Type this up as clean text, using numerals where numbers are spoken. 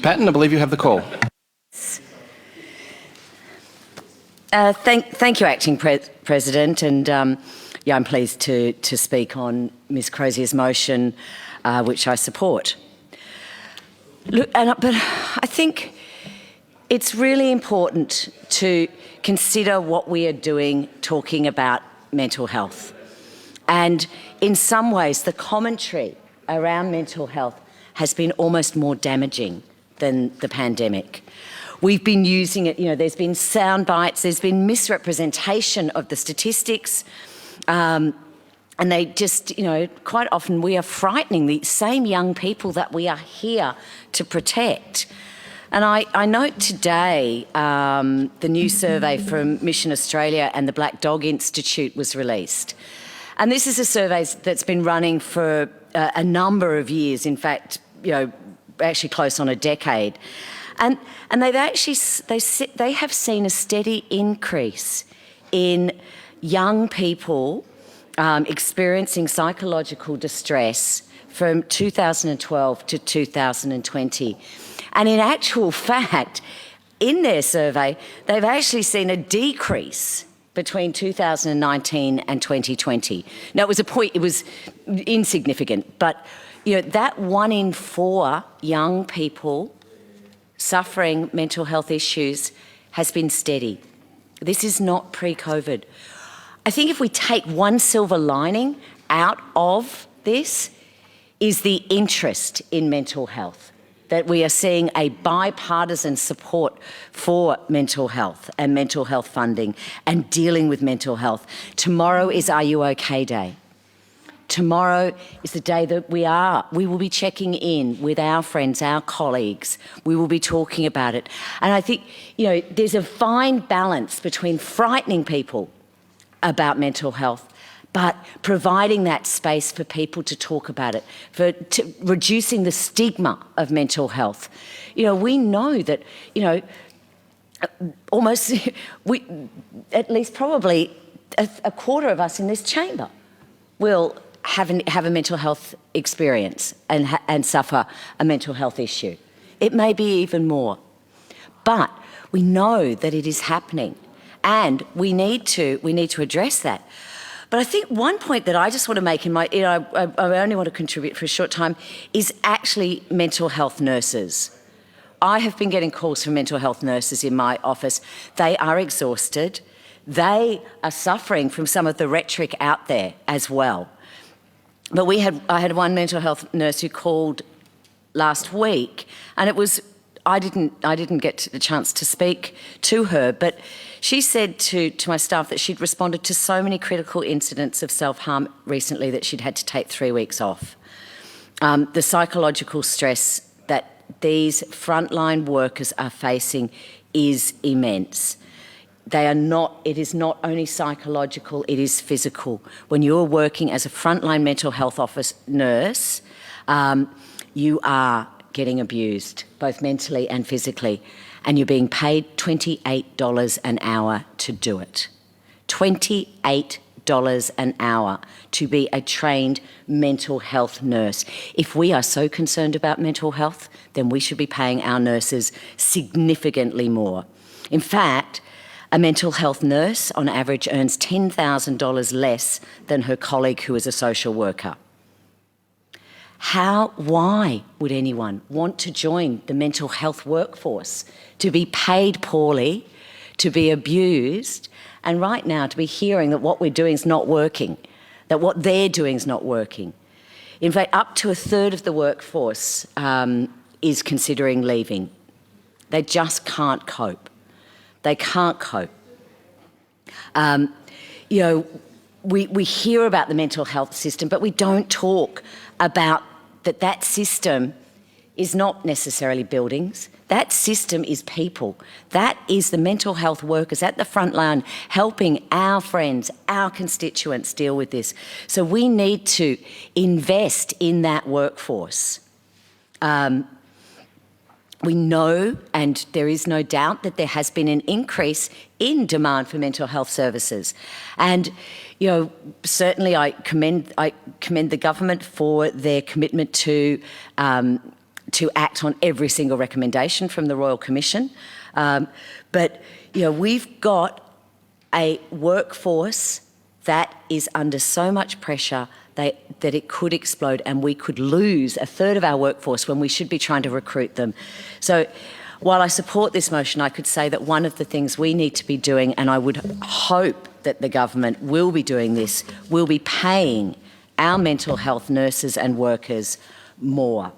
Patten, I believe you have the call. Thank you, Acting President, and yeah, I'm pleased to speak on Ms Crozier's motion, which I support. Look, but I think it's really important to consider what we are doing talking about mental health. And in some ways, the commentary around mental health has been almost more damaging than the pandemic. We've been using it, there's been sound bites, there's been misrepresentation of the statistics, and they just, quite often we are frightening the same young people that we are here to protect. And I note today the new survey from Mission Australia and the Black Dog Institute was released. And this is a survey that's been running for a number of years, in fact, actually close on a decade. And they've actually, they have seen a steady increase in young people experiencing psychological distress from 2012 to 2020. And in actual fact, in their survey, they've actually seen a decrease between 2019 and 2020. Now, it was insignificant, but that 1 in 4 young people suffering mental health issues has been steady. This is not pre-COVID. I think if we take one silver lining out of this is the interest in mental health, that we are seeing a bipartisan support for mental health and mental health funding and dealing with mental health. Tomorrow is Are You OK Day. Tomorrow is the day that we will be checking in with our friends, our colleagues. We will be talking about it. And I think, there's a fine balance between frightening people about mental health, but providing that space for people to talk about it, reducing the stigma of mental health. We know that, almost, at least probably a quarter of us in this chamber will have a mental health experience and suffer a mental health issue. It may be even more. But we know that it is happening and we need to address that. But I think one point that I just want to make I only want to contribute for a short time, is actually mental health nurses. I have been getting calls from mental health nurses in my office. They are exhausted. They are suffering from some of the rhetoric out there as well. But I had one mental health nurse who called last week, and I didn't get the chance to speak to her, but she said to my staff that she'd responded to so many critical incidents of self-harm recently that she'd had to take 3 weeks off. The psychological stress that these frontline workers are facing is immense. It is not only psychological, it is physical. When you're working as a frontline mental health office nurse, you are getting abused, both mentally and physically, and you're being paid $28 an hour to do it. $28 an hour to be a trained mental health nurse. If we are so concerned about mental health, then we should be paying our nurses significantly more. In fact, a mental health nurse on average earns $10,000 less than her colleague who is a social worker. Why would anyone want to join the mental health workforce? To be paid poorly, to be abused, and right now to be hearing that what we're doing is not working, that what they're doing is not working. In fact, up to 1/3 of the workforce is considering leaving. They just can't cope. They can't cope. We hear about the mental health system, but we don't talk about that system is not necessarily buildings. That system is people. That is the mental health workers at the front line helping our friends, our constituents deal with this. So we need to invest in that workforce. We know, and there is no doubt, that there has been an increase in demand for mental health services. And, certainly I commend the government for their commitment to to act on every single recommendation from the Royal Commission. But, we've got a workforce that is under so much pressure that it could explode, and we could lose a third of our workforce when we should be trying to recruit them. So while I support this motion, I could say that one of the things we need to be doing, and I would hope that the government will be doing this, will be paying our mental health nurses and workers more.